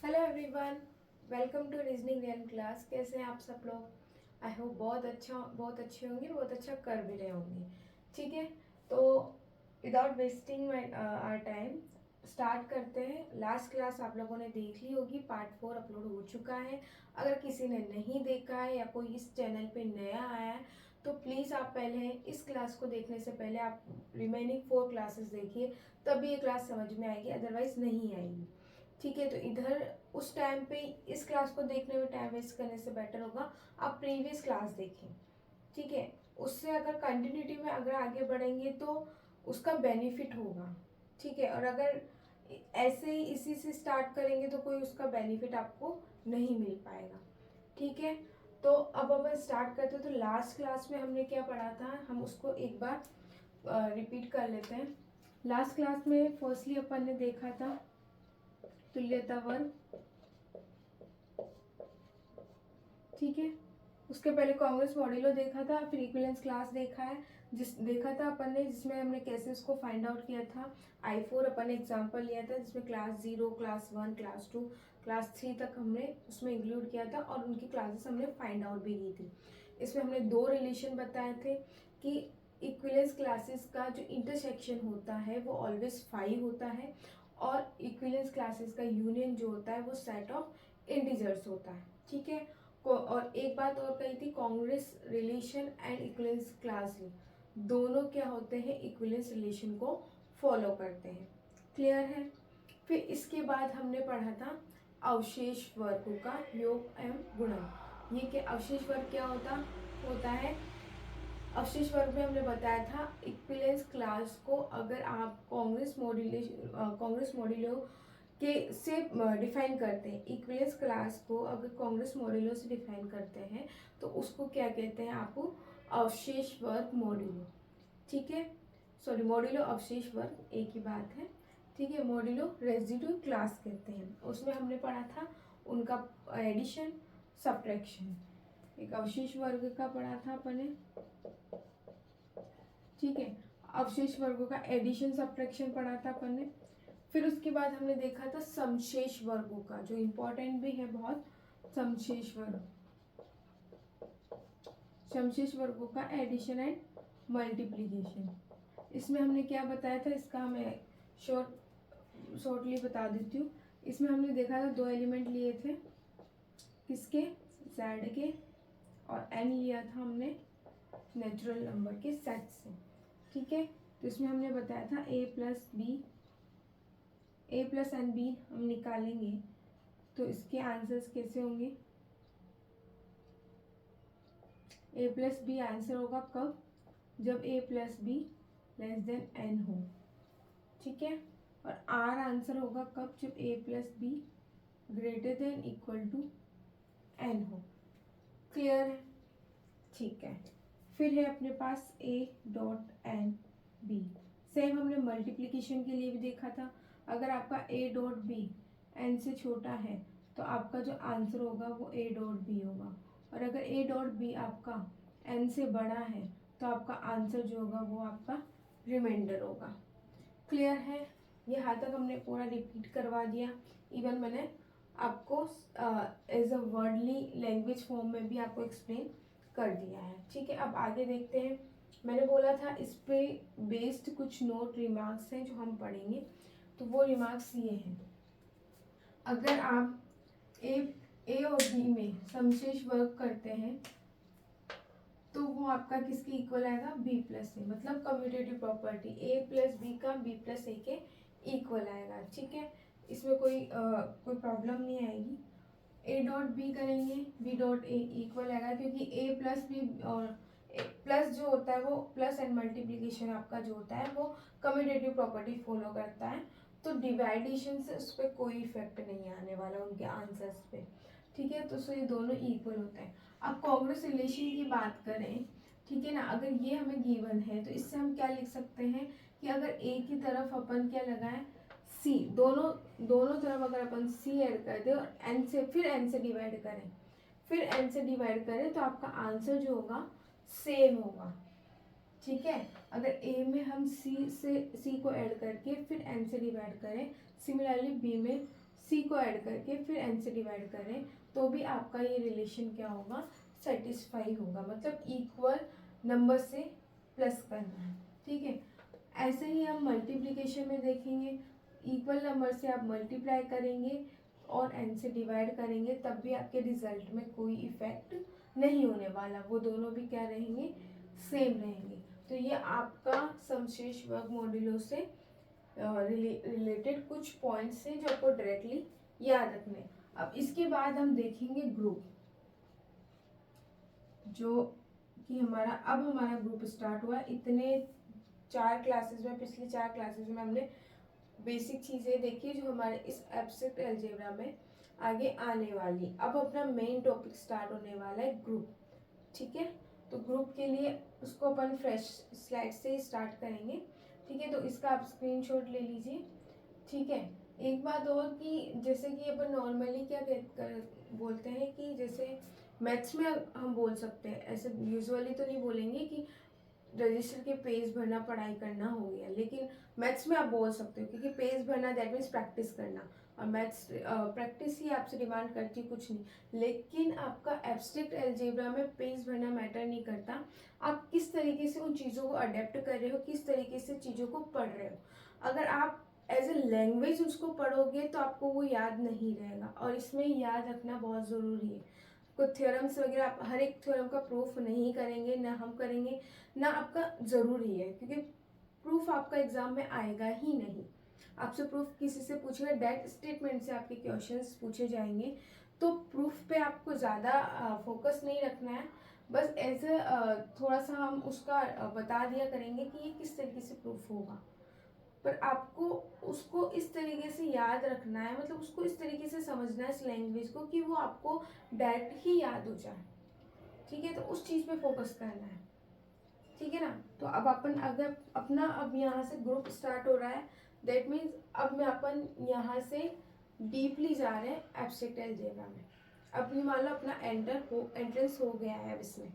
Hello everyone, welcome to reasoning real class. कैसे हैं आप सब लोग? आई होप बहुत अच्छे होंगे, बहुत अच्छा कर भी रहे होंगे। ठीक है, तो without wasting my our time start करते हैं। लास्ट क्लास आप लोगों ने देख ली होगी, पार्ट 4 अपलोड हो चुका है। अगर किसी ने नहीं देखा है या कोई इस चैनल पे नया आया है तो प्लीज़ आप पहले इस क्लास को देखने से पहले आप रिमेनिंग 4 क्लासेस देखिए, तभी ये क्लास समझ में आएगी, अदरवाइज नहीं आएगी। ठीक है, तो इधर उस टाइम पे इस क्लास को देखने में टाइम वेस्ट करने से बेटर होगा आप प्रीवियस क्लास देखें। ठीक है, उससे अगर कंटिन्यूटी में अगर आगे बढ़ेंगे तो उसका बेनिफिट होगा। ठीक है, और अगर ऐसे ही इसी से स्टार्ट करेंगे तो कोई उसका बेनिफिट आपको नहीं मिल पाएगा। ठीक है, तो अब अपन स्टार्ट करते हैं। तो लास्ट क्लास में हमने क्या पढ़ा था, हम उसको एक बार रिपीट कर लेते हैं। लास्ट क्लास में फर्स्टली अपन ने देखा था तुल्यता वर्ग। ठीक है, उसके पहले कांग्रेस मॉड्यूलो देखा था, फिर इक्विवेलेंस क्लास देखा था अपन ने, जिसमें हमने कैसे उसको फाइंड आउट किया था। I4 अपन ने एग्जांपल लिया था, जिसमें क्लास 0, क्लास 1, क्लास 2, क्लास 3 तक हमने उसमें इंक्लूड किया था और उनकी क्लासेस हमने फाइंड आउट भी की थी। इसमें हमने दो रिलेशन बताए थे कि इक्विवेलेंस क्लासेस का जो इंटरसेक्शन होता है वो ऑलवेज 5 होता है, और इक्विवेलेंस क्लासेस का यूनियन जो होता है वो सेट ऑफ इंटीजर्स होता है। ठीक है, और एक बात और कही थी, Congress relation and equivalence class दोनों क्या होते हैं, इक्विवेलेंस रिलेशन को फॉलो करते हैं। क्लियर है? फिर इसके बाद हमने पढ़ा था अवशेष वर्गों का योग एवं गुणन। ये क्या अवशेष वर्ग क्या होता है? अवशेष वर्ग में हमने बताया था इक्विवेलेंस क्लास को अगर आप कांग्रेस मॉड्यूलो के से डिफाइन करते हैं, इक्विवेलेंस क्लास को अगर कांग्रेस मॉड्यूलो से डिफाइन करते हैं तो उसको क्या कहते हैं, आपको अवशेष वर्ग मॉड्यूलो। ठीक है, सॉरी, मॉड्यूलो अवशेष वर्ग एक ही बात है। ठीक है, मॉड्यूलो रेजिड्यू क्लास कहते हैं। उसमें हमने पढ़ा था उनका एडिशन सब्ट्रैक्शन। एक अवशेष वर्ग का पढ़ा था अपन ने। ठीक है, अवशेष वर्गों का एडिशन सब्ट्रैक्शन पढ़ा था अपन ने। फिर उसके बाद हमने देखा था समशेष वर्गों का, जो इम्पोर्टेंट भी है बहुत, समशेष वर्ग, समशेष वर्गों का एडिशन एंड मल्टीप्लीकेशन। इसमें हमने क्या बताया था, इसका मैं शॉर्टली बता देती हूँ। इसमें हमने देखा था दो एलिमेंट लिए थे, किसके, जेड के, और एन लिया था हमने नेचुरल नंबर के सेट से। ठीक है, तो इसमें हमने बताया था a प्लस एन बी हम निकालेंगे तो इसके आंसर्स कैसे होंगे, a प्लस बी आंसर होगा कब, जब a plus be less than n हो। ठीक है, और r आंसर होगा कब, जब a plus B greater than equal to n हो। क्लियर है? ठीक है, फिर है अपने पास a dot N B. Same हमने मल्टीप्लिकेशन के लिए भी देखा था, अगर आपका a डॉट बी n से छोटा है तो आपका जो आंसर होगा वो a डॉट बी होगा, और अगर a डॉट बी आपका n से बड़ा है तो आपका आंसर जो होगा वो आपका रिमाइंडर होगा। क्लियर है? ये यहाँ तक हमने पूरा रिपीट करवा दिया। इवन मैंने आपको as a wordly language form में भी आपको एक्सप्लेन कर दिया है। ठीक है, अब आगे देखते हैं। मैंने बोला था इस पे बेस्ड कुछ नोट रिमार्क्स हैं जो हम पढ़ेंगे, तो वो रिमार्क्स ये हैं, अगर आप ए और बी में समशेष वर्ग करते हैं तो वो आपका किसके इक्वल आएगा, बी प्लस ए, मतलब कम्यूटेटिव प्रॉपर्टी ए प्लस बी का बी प्लस ए के इक्वल आएगा। ठीक है, इसमें कोई प्रॉब्लम नहीं आएगी। ए डॉट बी करेंगे, बी डॉट ए इक्वल आएगा, क्योंकि ए प्लस बी और प्लस जो होता है वो प्लस एंड मल्टीप्लीकेशन आपका जो होता है वो कम्यूटेटिव प्रॉपर्टी फॉलो करता है, तो डिवाइडेशन से उस पर कोई इफेक्ट नहीं आने वाला उनके आंसर्स पे। ठीक है, तो ये दोनों इक्वल होते हैं। अब कांग्रेस रिलेशन की बात करें, ठीक है ना, अगर ये हमें गिवन है तो इससे हम क्या लिख सकते हैं कि अगर ए की तरफ अपन क्या लगाएं, सी, दोनों तरफ अगर अपन सी ऐड कर दे और एन से फिर एन से डिवाइड करें, तो आपका आंसर जो होगा सेम होगा। ठीक है, अगर ए में हम सी को ऐड करके फिर एन से डिवाइड करें, सिमिलरली बी में सी को ऐड करके फिर एन से डिवाइड करें तो भी आपका ये रिलेशन क्या होगा, सेटिस्फाई होगा, मतलब इक्वल नंबर से प्लस करना है। ठीक है, ऐसे ही हम मल्टीप्लिकेशन में देखेंगे, इक्वल नंबर से आप मल्टीप्लाई करेंगे और एन से डिवाइड करेंगे तब भी आपके रिजल्ट में कोई इफेक्ट नहीं होने वाला, वो दोनों भी क्या रहेंगे, सेम रहेंगे। तो ये आपका समशेष वर्ग मॉड्यूलो से रिलेटेड कुछ पॉइंट्स हैं जो आपको डायरेक्टली याद रखने। अब इसके बाद हम देखेंगे ग्रुप, जो कि हमारा ग्रुप स्टार्ट हुआ। इतने 4 क्लासेस में, पिछली 4 क्लासेस में हमने बेसिक चीज़ें देखी जो हमारे इस एब्स्ट्रैक्ट अलजेब्रा में आगे आने वाली। अब अपना मेन टॉपिक स्टार्ट होने वाला है ग्रुप। ठीक है, तो ग्रुप के लिए उसको अपन फ्रेश स्लाइड से ही स्टार्ट करेंगे। ठीक है, तो इसका आप स्क्रीनशॉट ले लीजिए। ठीक है, एक बात और कि जैसे कि अपन नॉर्मली क्या बोलते हैं कि जैसे मैथ्स में हम बोल सकते हैं, ऐसे यूजुअली तो नहीं बोलेंगे कि रजिस्टर के पेज भरना पढ़ाई करना हो गया, लेकिन मैथ्स में आप बोल सकते हो क्योंकि पेज भरना दैट मीन्स प्रैक्टिस करना, और मैथ्स प्रैक्टिस ही आपसे डिमांड करती कुछ नहीं। लेकिन आपका एब्स्ट्रैक्ट अलजेब्रा में पेज भरना मैटर नहीं करता, आप किस तरीके से उन चीज़ों को अडेप्ट कर रहे हो, किस तरीके से चीज़ों को पढ़ रहे हो। अगर आप एज ए लैंग्वेज उसको पढ़ोगे तो आपको वो याद नहीं रहेगा, और इसमें याद रखना बहुत ज़रूरी है। कुछ थ्योरम्स वगैरह आप हर एक थ्योरम का प्रूफ नहीं करेंगे, ना हम करेंगे, ना आपका ज़रूरी है, क्योंकि प्रूफ आपका एग्जाम में आएगा ही नहीं। आपसे प्रूफ किसी से पूछेगा, डेट स्टेटमेंट से आपके क्वेश्चंस पूछे जाएंगे, तो प्रूफ पे आपको ज़्यादा फोकस नहीं रखना है। बस ऐसे थोड़ा सा हम उसका बता दिया करेंगे कि ये किस तरीके से प्रूफ होगा, पर आपको उसको इस तरीके से याद रखना है, मतलब उसको इस तरीके से समझना है इस लैंग्वेज को कि वो आपको डायरेक्ट ही याद हो जाए। ठीक है, तो उस चीज़ पे फोकस करना है। ठीक है ना, तो अब अपन अगर अपना अब यहाँ से ग्रुप स्टार्ट हो रहा है, दैट मीन्स अब मैं अपन यहाँ से डीपली जा रहे हैं एब्स्ट्रैक्ट अलजेब्रा में। अब मान लो अपना एंट्रेंस हो गया है अब इसमें।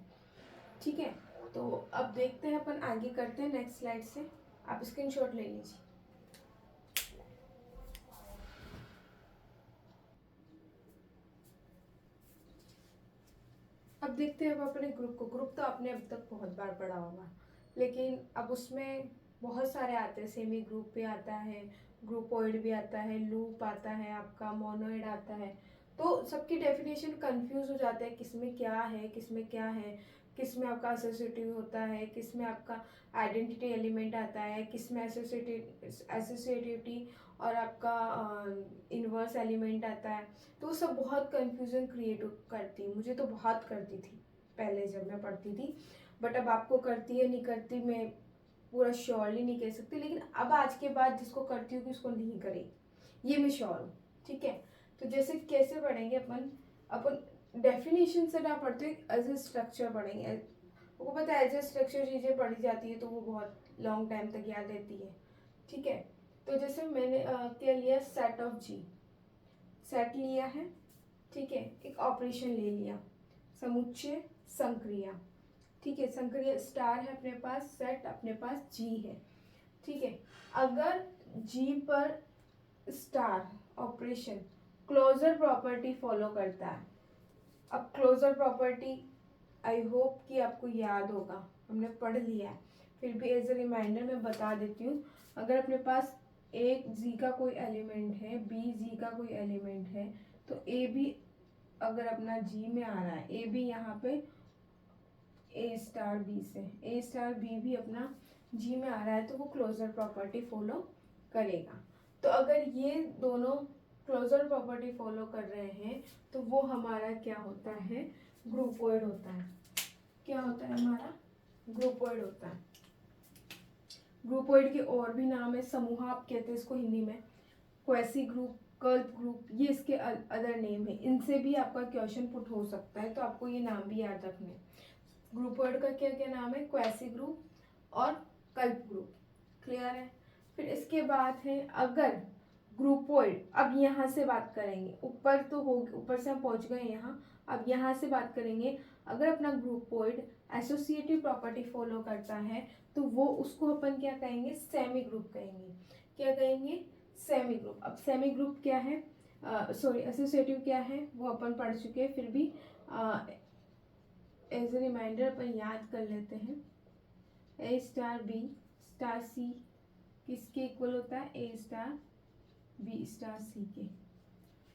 ठीक है, तो अब देखते हैं अपन आगे करते हैं नेक्स्ट स्लाइड से। आप स्क्रीनशॉट ले लीजिए। अब देखते हैं अब अपने ग्रुप को। ग्रुप तो आपने अब तक बहुत बार पढ़ा होगा, लेकिन अब उसमें बहुत सारे आते हैं। सेमी ग्रुप भी आता है, ग्रुपोइड भी आता है, लूप आता है, आपका मोनोइड आता है। तो सबकी डेफिनेशन कंफ्यूज हो जाते हैं, किसमें क्या है, किसमें क्या है, किसमें आपका एसोसिएटिव होता है, किसमें आपका आइडेंटिटी एलिमेंट आता है, किसमें एसोसिएटिविटी और आपका इन्वर्स एलिमेंट आता है। तो वो सब बहुत कंफ्यूजन क्रिएट करती है, मुझे तो बहुत करती थी पहले जब मैं पढ़ती थी, बट अब आपको करती है नहीं करती मैं पूरा श्योरली नहीं कह सकती, लेकिन अब आज के बाद जिसको करती हूँ कि उसको नहीं करेगी, ये मैं श्योर हूँ। ठीक है, तो जैसे कैसे पढ़ेंगे अपन डेफिनेशन से ना पढ़ते एज ए स्ट्रक्चर पढ़ेंगे। आपको पता है एज ए स्ट्रक्चर चीज़ें पढ़ी जाती है तो वो बहुत लॉन्ग टाइम तक याद रहती है। ठीक है, तो जैसे मैंने क्या लिया, सेट ऑफ जी, सेट लिया है। ठीक है, एक ऑपरेशन ले लिया, समुच्चय संक्रिया। ठीक है, संक्रिया स्टार है अपने पास, सेट अपने पास जी है। ठीक है, अगर जी पर star operation closure property follow करता है। अब क्लोजर प्रॉपर्टी आई होप कि आपको याद होगा, हमने पढ़ लिया है, फिर भी एज ए रिमाइंडर मैं बता देती हूँ। अगर अपने पास एक जी का कोई एलिमेंट है, बी जी का कोई एलिमेंट है, तो ए भी अगर अपना जी में आ रहा है, ए भी यहाँ पे ए स्टार बी से, ए स्टार बी भी अपना जी में आ रहा है, तो वो क्लोजर प्रॉपर्टी फॉलो करेगा। तो अगर ये दोनों क्लोजर प्रॉपर्टी फॉलो कर रहे हैं तो वो हमारा क्या होता है, ग्रुपोइड होता है। क्या होता है हमारा, ग्रुपोइड होता है। ग्रुपोइड के और भी नाम है, समूह आप कहते हैं इसको हिंदी में, क्वेसी ग्रुप, कल्प ग्रुप, ये इसके अदर नेम है। इनसे भी आपका क्वेश्चन पुट हो सकता है, तो आपको ये नाम भी याद रखने हैं। ग्रुपोइड का क्या क्या नाम है, क्वेसी ग्रुप और कल्प ग्रुप। क्लियर है। फिर इसके बाद है अगर ग्रुपोइड, अब यहाँ से बात करेंगे, ऊपर तो हो, ऊपर से हम पहुँच गए यहाँ, अब यहाँ से बात करेंगे। अगर अपना ग्रुपोइड एसोसिएटिव प्रॉपर्टी फॉलो करता है तो वो उसको अपन क्या कहेंगे, सेमी ग्रुप कहेंगे। क्या कहेंगे, सेमी ग्रुप। अब सेमी ग्रुप क्या है, सॉरी एसोसिएटिव क्या है वो अपन पढ़ चुके हैं, फिर भी एज ए रिमाइंडर अपन याद कर लेते हैं। ए स्टार बी स्टार सी किसके इक्वल होता है? ए स्टार बी स्टार सी के।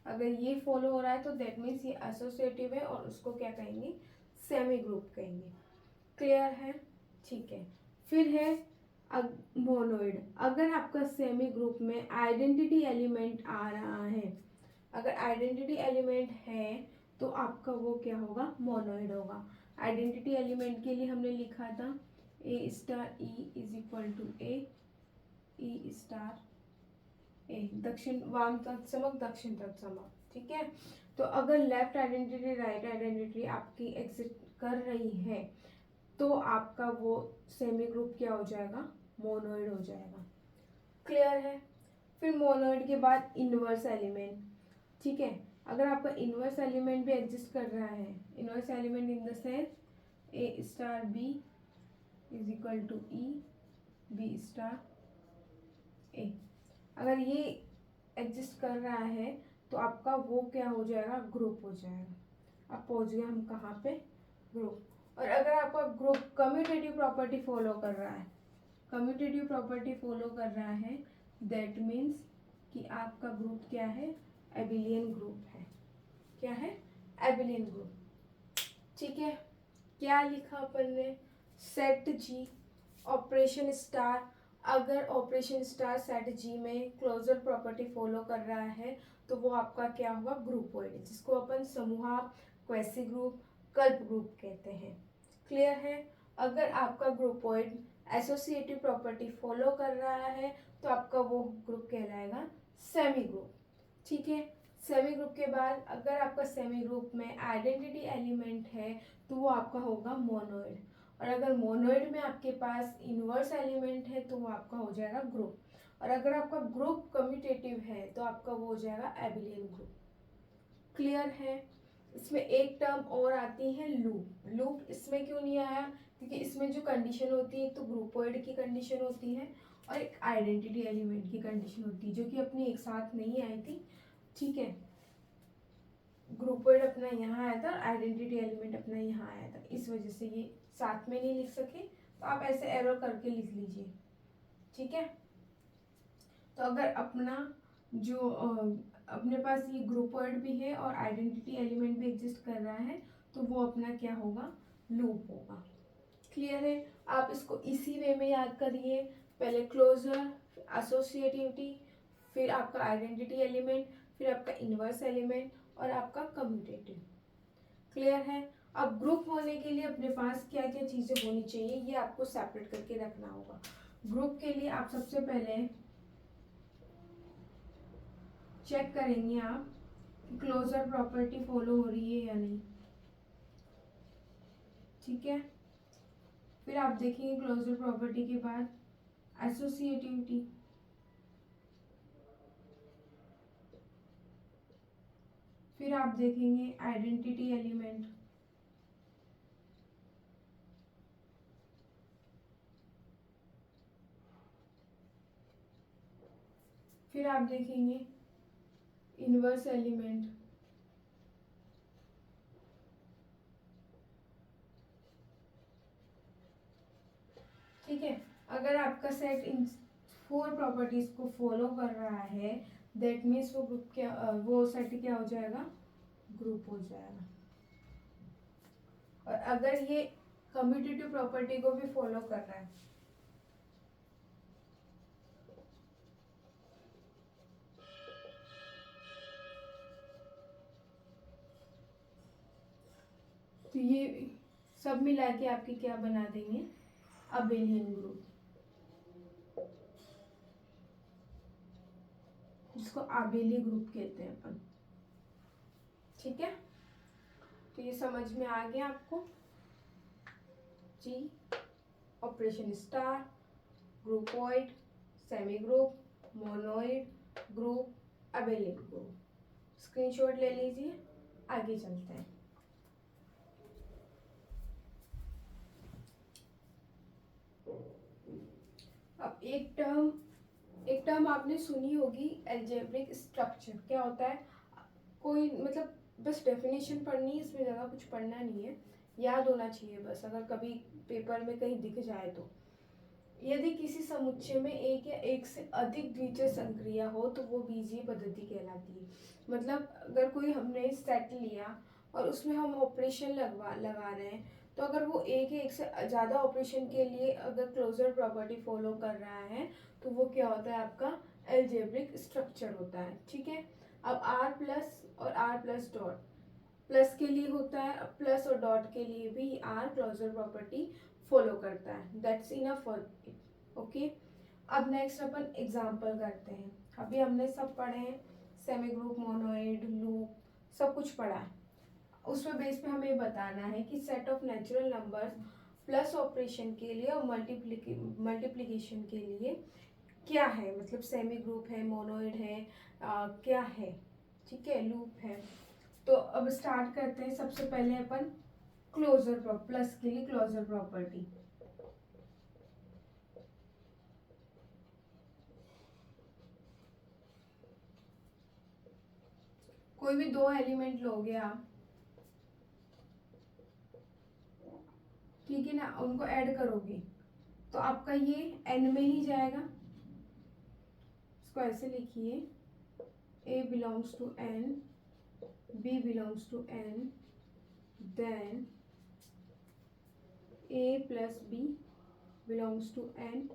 अगर ये फॉलो हो रहा है तो दैट मीन्स ये एसोसिएटिव है और उसको क्या कहेंगे? सेमी ग्रुप कहेंगे। क्लियर है? ठीक है। फिर है मोनोइड। अगर आपका सेमी ग्रुप में आइडेंटिटी एलिमेंट आ रहा है, अगर आइडेंटिटी एलिमेंट है तो आपका वो क्या होगा? मोनोइड होगा। आइडेंटिटी एलिमेंट के लिए हमने लिखा था A star E is equal to E star A, दक्षिण वाम तत्समक दक्षिण तत्समक। ठीक है। तो अगर लेफ्ट आइडेंटिटी राइट आइडेंटिटी आपकी एग्जिस्ट कर रही है तो आपका वो सेमी ग्रुप क्या हो जाएगा? मोनोइड हो जाएगा। क्लियर है? फिर मोनोइड के बाद इनवर्स एलिमेंट। ठीक है। अगर आपका इनवर्स एलिमेंट भी एग्जिस्ट कर रहा है, inverse element in the sense A star B is equal to E B star A, अगर ये एग्जिस्ट कर रहा है तो आपका वो क्या हो जाएगा? ग्रुप हो जाएगा। अब पहुंच गए हम कहाँ पे? ग्रुप। और अगर आपका ग्रुप कम्यूटेटिव प्रॉपर्टी फॉलो कर रहा है, कम्यूटेटिव प्रॉपर्टी फॉलो कर रहा है, दैट मीन्स कि आपका ग्रुप क्या है? एबिलियन ग्रुप है। क्या है? Abelian group. ठीक है। क्या लिखा अपन ने? सेट जी ऑपरेशन स्टार। अगर ऑपरेशन स्टार सेट जी में क्लोजर प्रॉपर्टी फॉलो कर रहा है तो वो आपका क्या हुआ? ग्रुपोइड, जिसको अपन समूह, क्वेसी ग्रुप, कल्प ग्रुप कहते हैं। क्लियर है? अगर आपका ग्रुपोइड एसोसिएटिव प्रॉपर्टी फॉलो कर रहा है तो आपका वो ग्रुप कहलाएगा सेमी ग्रुप। ठीक है। सेमी ग्रुप के बाद अगर आपका सेमी ग्रुप में आइडेंटिटी एलिमेंट है तो वो आपका होगा मोनोइड, और अगर मोनोइड में आपके पास इनवर्स एलिमेंट है तो वो आपका हो जाएगा ग्रुप, और अगर आपका ग्रुप कम्यूटेटिव है तो आपका वो हो जाएगा एबिलियन ग्रुप। क्लियर है? इसमें एक टर्म और आती है लूप। लूप इसमें क्यों नहीं आया? क्योंकि इसमें जो कंडीशन होती है, एक तो ग्रुपोइड की कंडीशन होती है और एक आइडेंटिटी एलिमेंट की कंडीशन होती है, जो कि अपनी एक साथ नहीं आई थी। ठीक है। ग्रुपोइड अपना यहाँ आया था और आइडेंटिटी एलिमेंट अपना यहाँ आया था, इस वजह से ये साथ में नहीं लिख सके, तो आप ऐसे एरो करके लिख लीजिए। ठीक है। तो अगर अपना जो अपने पास ये ग्रुपोइड भी है और आइडेंटिटी एलिमेंट भी एग्जिस्ट कर रहा है तो वो अपना क्या होगा? लूप होगा। क्लियर है? आप इसको इसी वे में याद करिए, पहले क्लोजर, एसोसिएटिविटी, फिर आपका आइडेंटिटी एलिमेंट, फिर आपका इनवर्स एलिमेंट और आपका कम्यूटेटिव। क्लियर है? अब ग्रुप होने के लिए अपने पास क्या क्या चीज़ें होनी चाहिए ये आपको सेपरेट करके रखना होगा। ग्रुप के लिए आप सबसे पहले चेक करेंगे आप कि क्लोजर प्रॉपर्टी फॉलो हो रही है या नहीं। ठीक है। फिर आप देखेंगे क्लोजर प्रॉपर्टी के बाद एसोसिएटिविटी, फिर आप देखेंगे आइडेंटिटी एलिमेंट, फिर आप देखेंगे इनवर्स एलिमेंट, ठीक है। अगर आपका सेट इन 4 प्रॉपर्टीज को फॉलो कर रहा है दैट मीन्स वो ग्रुप क्या वो सेट क्या हो जाएगा? ग्रुप हो जाएगा। और अगर ये कम्यूटेटिव प्रॉपर्टी को भी फॉलो कर रहा है तो ये सब मिला के आपके क्या बना देंगे? अबेलियन ग्रुप, जिसको आबेली ग्रुप कहते हैं अपन। ठीक है। तो ये समझ में आ गया आपको? जी operation star, groupoid, semi group, monoid, group, abelian group. Screenshot ले लीजिए, आगे चलते हैं। अब एक टर्म एक टर्म आपने सुनी होगी एल्जेब्रिक स्ट्रक्चर। क्या होता है? कोई मतलब बस डेफिनेशन पढ़नी है, इसमें ज़्यादा कुछ पढ़ना नहीं है, याद होना चाहिए बस, अगर कभी पेपर में कहीं दिख जाए तो। यदि किसी समुच्चय में एक या एक से अधिक द्वितीय संक्रिया हो तो वो बीजीय पद्धति कहलाती है। मतलब अगर कोई हमने सेट लिया और उसमें हम ऑपरेशन लगा रहे हैं, तो अगर वो एक या एक से ज़्यादा ऑपरेशन के लिए अगर क्लोजर प्रॉपर्टी फॉलो कर रहा है तो वो क्या होता है? आपका एल्जेब्रिक स्ट्रक्चर होता है। ठीक है। अब आर प्लस और आर प्लस डॉट, प्लस के लिए होता है, प्लस और डॉट के लिए भी आर क्लोजर प्रॉपर्टी फॉलो करता है। That's enough for it. Okay. अब नेक्स्ट अपन एग्जांपल करते हैं। अभी हमने सब पढ़े हैं, सेमी ग्रुप, मोनोइड, लूप, सब कुछ पढ़ा है। उसमें बेस पे हमें बताना है कि set of natural numbers plus operation के लिए और मल्टीप्लिकेशन के लिए क्या है, मतलब सेमी ग्रुप है, मोनोइड है, क्या है। ठीक है, लूप है। तो अब स्टार्ट करते हैं। सबसे पहले अपन क्लोजर प्लस के लिए क्लोजर प्रॉपर्टी। कोई भी दो एलिमेंट लोगे आप, ठीक है ना, उनको ऐड करोगे तो आपका ये एन में ही जाएगा। इसको ऐसे लिखिए, A belongs to N, B belongs to N, then A plus B belongs to N,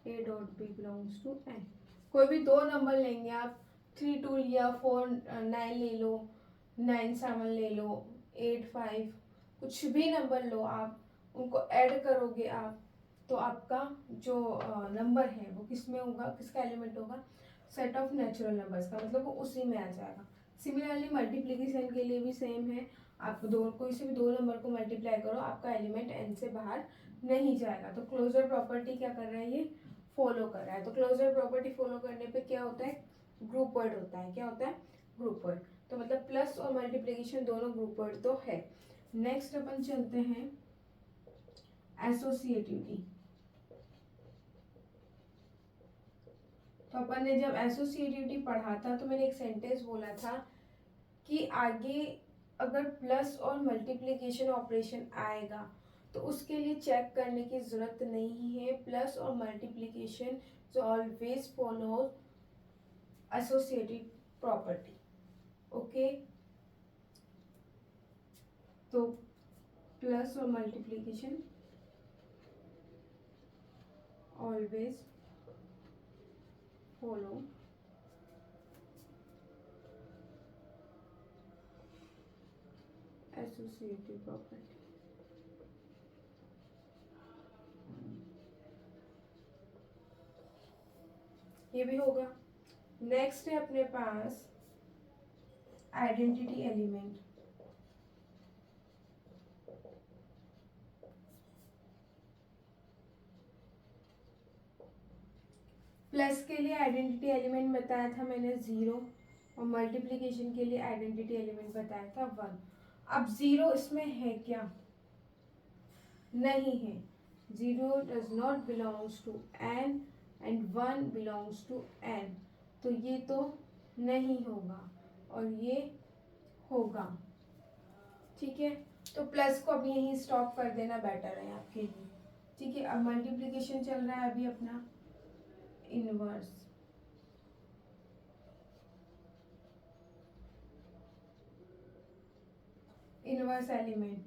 A dot B belongs to N. कोई भी दो नंबर लेंगे आप, 3 2 लिया, 4 9 ले लो, 9 7 ले लो, 8 5, कुछ भी नंबर लो आप, उनको ऐड करोगे आप तो आपका जो नंबर है वो किस में होगा, किसका एलिमेंट होगा? सेट ऑफ नेचुरल नंबर्स का, मतलब वो उसी में आ जाएगा। सिमिलरली मल्टीप्लिकेशन के लिए भी सेम है। आप दो कोई से भी दो नंबर को मल्टीप्लाई करो, आपका एलिमेंट एन से बाहर नहीं जाएगा। तो क्लोजर प्रॉपर्टी क्या कर रहा है? ये फॉलो कर रहा है। तो क्लोजर प्रॉपर्टी फॉलो करने पे क्या होता है? ग्रुप वर्ड होता है। क्या होता है? Group word. तो मतलब प्लस और मल्टीप्लिकेशन दोनों ग्रुप वर्ड तो है। नेक्स्ट अपन चलते हैं एसोसिएटिविटी। तो अपन ने जब एसोसिएटिविटी पढ़ा था तो मैंने एक सेंटेंस बोला था कि आगे अगर प्लस और मल्टीप्लिकेशन ऑपरेशन आएगा तो उसके लिए चेक करने की जरूरत नहीं है। प्लस और मल्टीप्लिकेशन जो always follow associative property. Okay. तो प्लस और multiplication always follow associative property. ये भी होगा। नेक्स्ट है अपने पास आइडेंटिटी एलिमेंट। प्लस के लिए आइडेंटिटी एलिमेंट बताया था मैंने 0, और मल्टीप्लिकेशन के लिए आइडेंटिटी एलिमेंट बताया था 1। अब 0 इसमें है क्या? नहीं है। 0 does not belongs to N and 1 belongs to N, तो ये तो नहीं होगा और ये होगा। ठीक है। तो प्लस को अभी यहीं स्टॉप कर देना बेटर है आपके लिए। ठीक है। अब मल्टीप्लिकेशन चल रहा है अभी अपना इनवर्स। इनवर्स एलिमेंट,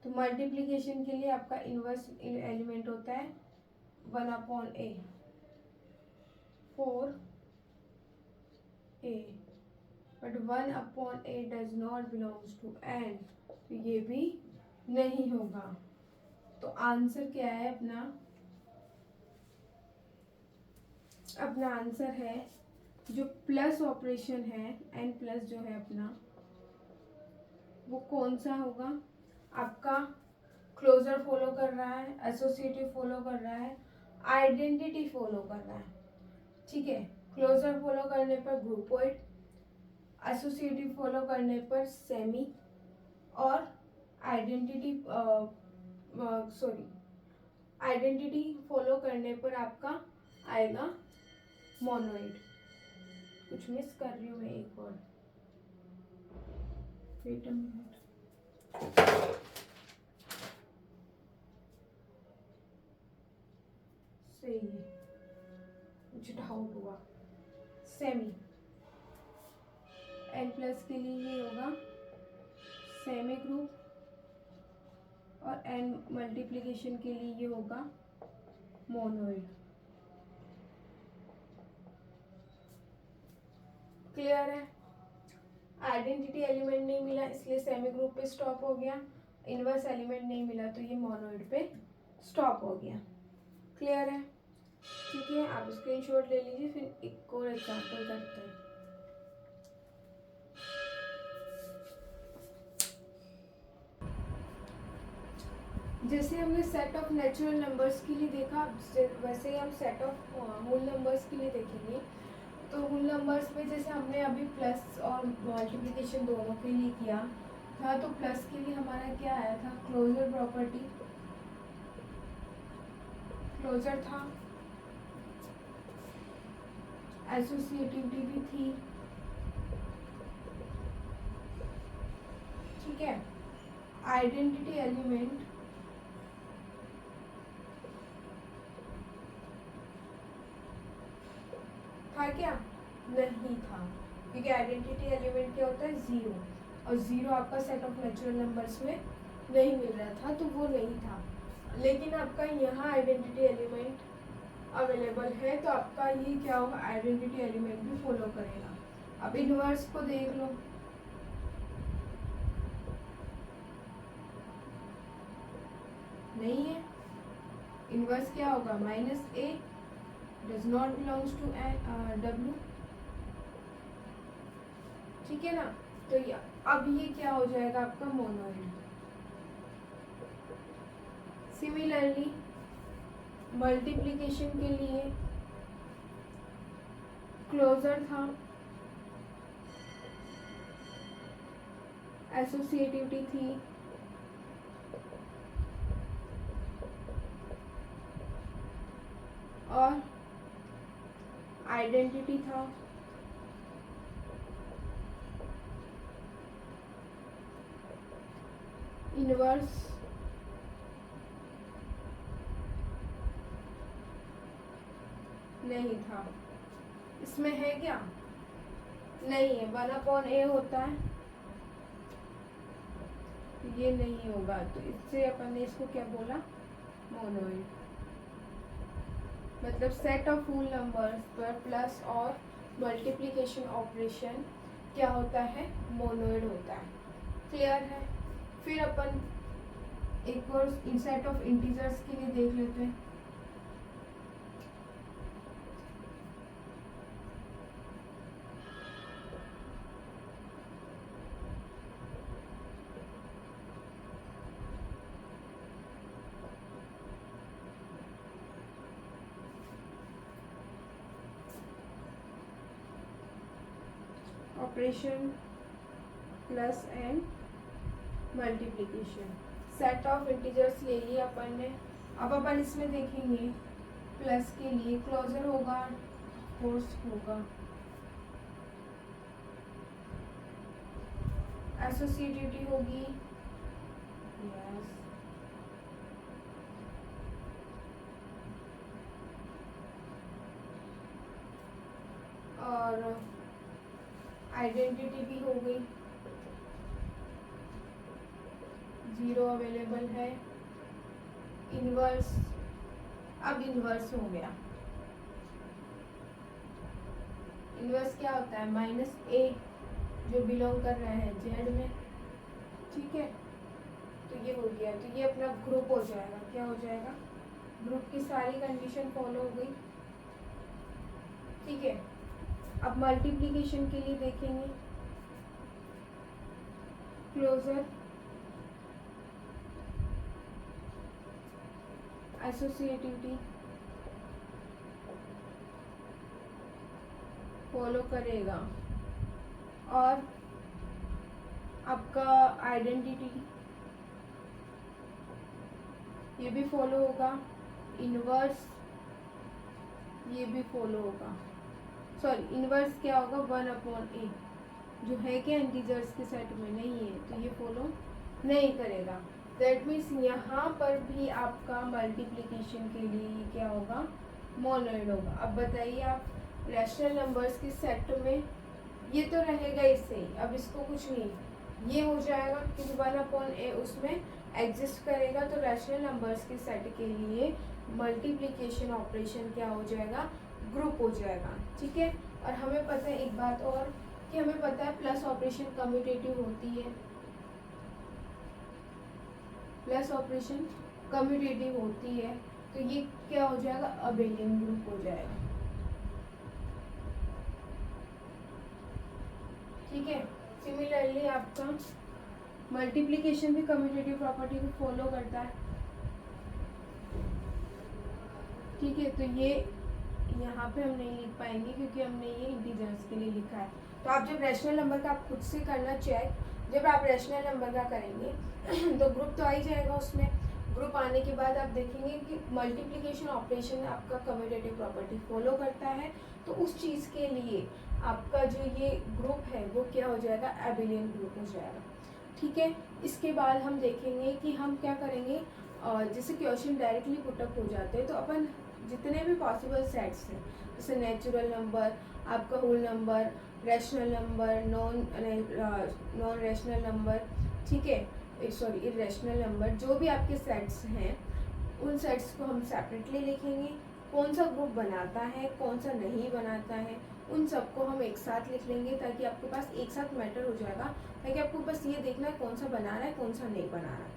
तो मल्टीप्लिकेशन के लिए आपका इनवर्स एलिमेंट होता है 1/a, 4a, but 1/a does not belongs to n, तो ये भी नहीं होगा। तो आंसर क्या है अपना? अपना आंसर है जो प्लस ऑपरेशन है, n प्लस जो है अपना, वो कौन सा होगा? आपका क्लोजर फॉलो कर रहा है, एसोसिएटिव फॉलो कर रहा है, आइडेंटिटी फॉलो कर रहा है। ठीक है। क्लोजर फॉलो करने पर ग्रुपोइड, एसोसिएटिव फॉलो करने पर सेमी, और आइडेंटिटी आइडेंटिटी फॉलो करने पर आपका आएगा मोनोइड। कुछ मिस कर रही हूँ मैं, एक और वेट अ मिनट। सही है, मुझे डाउट हुआ। सेमी, एन प्लस के लिए ये होगा सेमी ग्रुप, और एन मल्टीप्लिकेशन के लिए ये होगा मोनोइड। क्लियर है? आइडेंटिटी एलिमेंट नहीं मिला इसलिए सेमी ग्रुप पे स्टॉप हो गया, इनवर्स एलिमेंट नहीं मिला तो ये मोनोइड पे स्टॉप हो गया। क्लियर है? ठीक है, आप स्क्रीनशॉट ले लीजिए, फिर एक और एग्जांपल करते हैं। जैसे हमने सेट ऑफ नेचुरल नंबर्स के लिए देखा, वैसे ही हम सेट ऑफ होल नंबर्स के लिए देखेंगे। तो होल नंबर्स में जैसे हमने अभी प्लस और मल्टीप्लिकेशन दोनों के लिए किया था, तो प्लस के लिए हमारा क्या आया था, क्लोजर प्रॉपर्टी, क्लोजर था, एसोसिएटिविटी भी थी। ठीक है, आइडेंटिटी एलिमेंट था क्या? नहीं था, क्योंकि आइडेंटिटी एलिमेंट क्या होता है, जीरो, और जीरो आपका सेट ऑफ नेचुरल नंबर्स में नहीं मिल रहा था, तो वो नहीं था। लेकिन आपका यहाँ आइडेंटिटी एलिमेंट अवेलेबल है, तो आपका ये क्या होगा, आइडेंटिटी एलिमेंट भी फॉलो करेगा। अब इनवर्स को देख लो, नहीं है। इनवर्स क्या होगा, minus A does not belongs to W. ठीक है ना? तो अब ये क्या हो जाएगा आपका, मोनोइड। सिमिलरली मल्टीप्लिकेशन के लिए क्लोजर था, एसोसिएटिविटी थी, और आइडेंटिटी था। इनवर्स नहीं था। इसमें है क्या, नहीं है, 1/a होता है, ये नहीं होगा, तो इससे अपन ने इसको क्या बोला, मोनोइड। मतलब सेट ऑफ होल नंबर्स पर प्लस और मल्टीप्लिकेशन ऑपरेशन क्या होता है, मोनोइड होता है। क्लियर है? फिर अपन एक और इन सेट ऑफ इंटीजर्स के लिए देख लेते हैं। Operation plus and multiplication, set of integers ले लिया अपन ने। अब अपन इसमें देखेंगे, प्लस के लिए क्लोजर होगा, फोर्स होगा, एसोसिएटिविटी होगी, यस, और आइडेंटिटी भी हो गई, जीरो अवेलेबल है। इनवर्स, अब इनवर्स हो गया। इनवर्स क्या होता है, माइनस ए जो बिलोंग कर रहा है जेड में। ठीक है, तो ये हो गया, तो ये अपना ग्रुप हो जाएगा, क्या हो जाएगा, ग्रुप की सारी कंडीशन फॉलो हो गई। ठीक है, अब मल्टीप्लिकेशन के लिए देखेंगे, क्लोजर, एसोसिएटिविटी फॉलो करेगा, और आपका आइडेंटिटी ये भी फॉलो होगा, इनवर्स ये भी फॉलो होगा। सॉरी इनवर्स क्या होगा 1/a, जो है क्या इंटीजर्स के सेट में नहीं है, तो ये फॉलो नहीं करेगा। दैट मीन्स यहाँ पर भी आपका मल्टीप्लिकेशन के लिए क्या होगा, मोनोइड होगा। अब बताइए आप रैशनल नंबर्स के सेट में ये तो रहेगा इससे ही, अब इसको कुछ नहीं, ये हो जाएगा क्योंकि 1/a उसमें एग्जिस्ट करेगा, तो रैशनल नंबर्स के सेट के लिए मल्टीप्लिकेशन ऑपरेशन क्या हो जाएगा, ग्रुप हो जाएगा। ठीक है, और हमें पता है एक बात और कि हमें पता है प्लस ऑपरेशन कम्यूटेटिव होती है, प्लस ऑपरेशन कम्यूटेटिव होती है, तो ये क्या हो जाएगा, अबेलियन ग्रुप हो जाएगा। ठीक है, सिमिलरली आपका मल्टीप्लिकेशन भी कम्यूटेटिव प्रॉपर्टी को फॉलो करता है। ठीक है, तो ये यहाँ पे हम नहीं लिख पाएंगे क्योंकि हमने ये इंटीजर्स के लिए लिखा है। तो आप जब रैशनल नंबर का आप खुद से करना चेक, जब आप रैशनल नंबर का करेंगे तो ग्रुप तो आ ही जाएगा उसमें। ग्रुप आने के बाद आप देखेंगे कि मल्टीप्लिकेशन ऑपरेशन आपका कम्यूटेटिव प्रॉपर्टी फॉलो करता है, तो उस चीज़ के लिए आपका जो ये ग्रुप है वो क्या हो जाएगा, एबिलियन ग्रुप हो जाएगा। ठीक है, इसके बाद हम देखेंगे कि हम क्या करेंगे, जैसे क्वेश्चन डायरेक्टली पुटअप हो जाते हैं तो अपन जितने भी पॉसिबल सेट्स हैं, जैसे नेचुरल नंबर, आपका whole number, rational number, non rational number, ठीक है, सॉरी इरेशनल नंबर, जो भी आपके सेट्स हैं उन सेट्स को हम सेपरेटली लिखेंगे। कौन सा ग्रुप बनाता है, कौन सा नहीं बनाता है, उन सबको हम एक साथ लिख लेंगे ताकि आपके पास एक साथ मैटर हो जाएगा, ताकि आपको बस ये देखना है कौन सा बना रहा है कौन सा नहीं बना रहा है।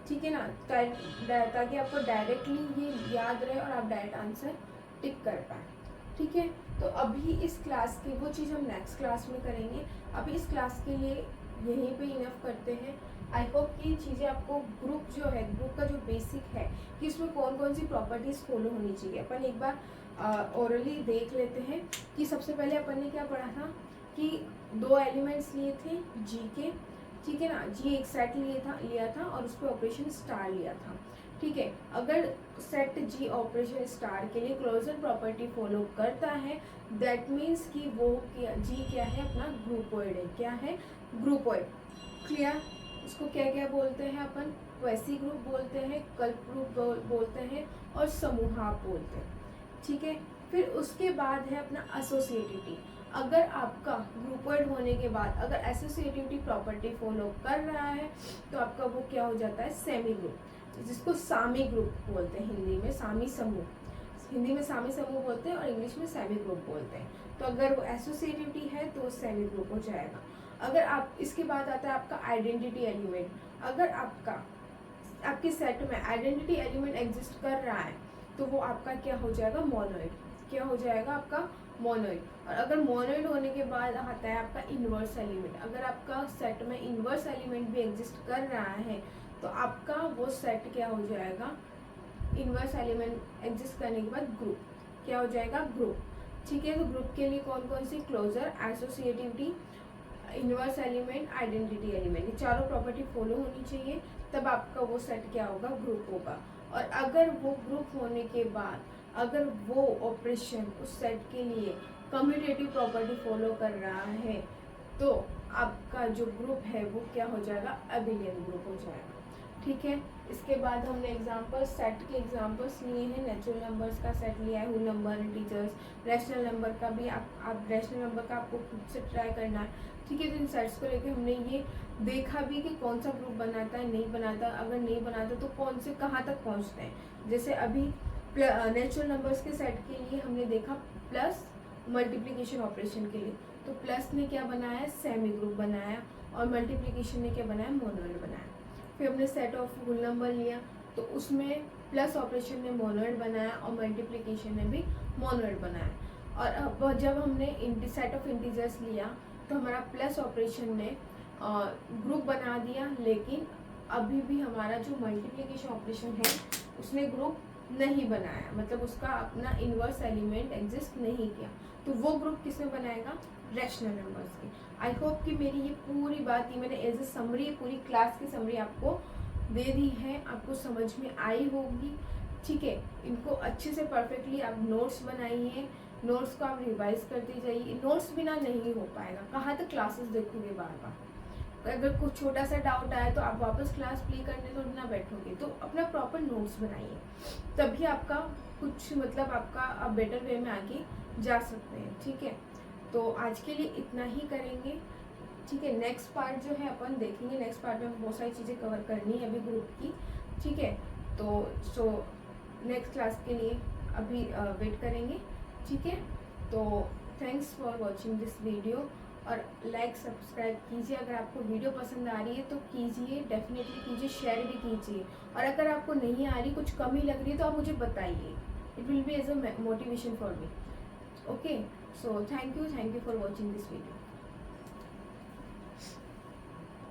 ठीक है ना, ताकि आपको डायरेक्टली ये याद रहे और आप डायरेक्ट आंसर टिक कर पाए। ठीक है, तो अभी इस क्लास की वो चीज़ हम नेक्स्ट क्लास में करेंगे। अभी इस क्लास के लिए यहीं पे इनफ करते हैं। आई होप कि चीज़ें आपको ग्रुप जो है, ग्रुप का जो बेसिक है कि इसमें कौन कौन सी प्रॉपर्टीज़ फॉलो होनी चाहिए, अपन एक बार ओरली देख लेते हैं। कि सबसे पहले अपन ने क्या पढ़ा था कि 2 एलिमेंट्स लिए थे जी के, ठीक है ना, जी एक सेट लिया था और उस पर ऑपरेशन स्टार लिया था। ठीक है, अगर सेट जी ऑपरेशन स्टार के लिए क्लोजर प्रॉपर्टी फॉलो करता है, दैट मीन्स कि वो जी क्या है, अपना ग्रुपोइड है। क्या है, ग्रुपोइड। क्लियर, इसको क्या क्या बोलते हैं अपन, वैसी ग्रुप बोलते हैं, कल्प ग्रुप बोलते हैं और समूहाप बोलते हैं। ठीक है, फिर उसके बाद है अपना एसोसिएटिविटी। अगर आपका ग्रुपोइड होने के बाद अगर एसोसिएटिविटी प्रॉपर्टी फॉलो कर रहा है तो आपका वो क्या हो जाता है, सेमी ग्रुप, जिसको सामी ग्रुप बोलते हैं हिंदी में, सामी समूह, हिंदी में सामी समूह बोलते हैं और इंग्लिश में सेमी ग्रुप बोलते हैं। तो अगर वो एसोसिएटिविटी है तो वो सेमी ग्रुप हो जाएगा। अगर आप, इसके बाद आता है आपका आइडेंटिटी एलिमेंट। अगर आपके सेट में आइडेंटिटी एलिमेंट एग्जिस्ट कर रहा है तो वो आपका क्या हो जाएगा, मोनोइड। क्या हो जाएगा आपका, मोनोइड। और अगर मोनोइड होने के बाद आता है आपका इन्वर्स एलिमेंट। अगर आपका सेट में इन्वर्स एलिमेंट भी एग्जिस्ट कर रहा है तो आपका वो सेट क्या हो जाएगा, इन्वर्स एलिमेंट एग्जिस्ट करने के बाद ग्रुप क्या हो जाएगा, ग्रुप। ठीक है, तो ग्रुप के लिए कौन कौन सी, closure, associativity, inverse element, identity element, ये चारों प्रॉपर्टी फॉलो होनी चाहिए, तब आपका वो सेट क्या होगा, ग्रुप होगा। और अगर वो ग्रुप होने के बाद अगर वो ऑपरेशन उस सेट के लिए कम्यूटेटिव प्रॉपर्टी फॉलो कर रहा है तो आपका जो ग्रुप है वो क्या हो जाएगा, अबिलियन ग्रुप हो जाएगा। ठीक है, इसके बाद हमने एग्जांपल सेट के एग्जांपल्स लिए हैं। नेचुरल नंबर्स का सेट लिया है, whole number, integers, rational number का भी आप रैशनल नंबर का आपको खुद से ट्राई करना है। ठीक है, तो इन सेट्स को लेकर हमने ये देखा भी कि कौन सा ग्रुप बनाता है, नहीं बनाता, अगर नहीं बनाता तो कौन से कहाँ तक पहुँचते हैं। जैसे अभी नेचुरल नंबर्स के सेट के लिए हमने देखा प्लस मल्टीप्लिकेशन ऑपरेशन के लिए, तो प्लस ने क्या बनाया, सेमी ग्रुप बनाया, और मल्टीप्लिकेशन ने क्या बनाया, मोनोइड बनाया। फिर हमने सेट ऑफ होल नंबर लिया तो उसमें प्लस ऑपरेशन ने मोनोइड बनाया और मल्टीप्लिकेशन ने भी मोनोइड बनाया। और अब जब हमने सेट ऑफ इंटीजर्स लिया तो हमारा प्लस ऑपरेशन ने ग्रुप बना दिया, लेकिन अभी भी हमारा जो मल्टीप्लिकेशन ऑपरेशन है उसने ग्रुप नहीं बनाया, मतलब उसका अपना इन्वर्स एलिमेंट एग्जिस्ट नहीं किया। तो वो ग्रुप किसने बनाएगा, रैशनल नंबर्स की। आई होप कि मेरी ये पूरी बात, ये मैंने एज ए समरी, पूरी क्लास की समरी आपको दे दी है, आपको समझ में आई होगी। ठीक है, इनको अच्छे से परफेक्टली आप नोट्स बनाइए, नोट्स को आप रिवाइज करते जाइए, नोट्स बिना नहीं हो पाएगा। कहाँ तक क्लासेस देखोगे बार बार, अगर कुछ छोटा सा डाउट आया तो आप वापस क्लास प्ले करने तो ना बैठोगे, तो अपना प्रॉपर नोट्स बनाइए, तभी आपका कुछ मतलब आपका आप बेटर वे में आगे जा सकते हैं। ठीक है, तो आज के लिए इतना ही करेंगे। ठीक है, नेक्स्ट पार्ट जो है अपन देखेंगे, नेक्स्ट पार्ट में बहुत सारी चीज़ें कवर करनी है अभी ग्रुप की। ठीक है, तो सो नेक्स्ट क्लास के लिए अभी वेट करेंगे। ठीक है, तो thanks for watching this video, और लाइक सब्सक्राइब कीजिए। अगर आपको वीडियो पसंद आ रही है तो कीजिए, डेफिनेटली कीजिए, शेयर भी कीजिए, और अगर आपको नहीं आ रही, कुछ कमी लग रही है तो आप मुझे बताइए, it will be as a motivation for me. Okay, so thank you for watching this video.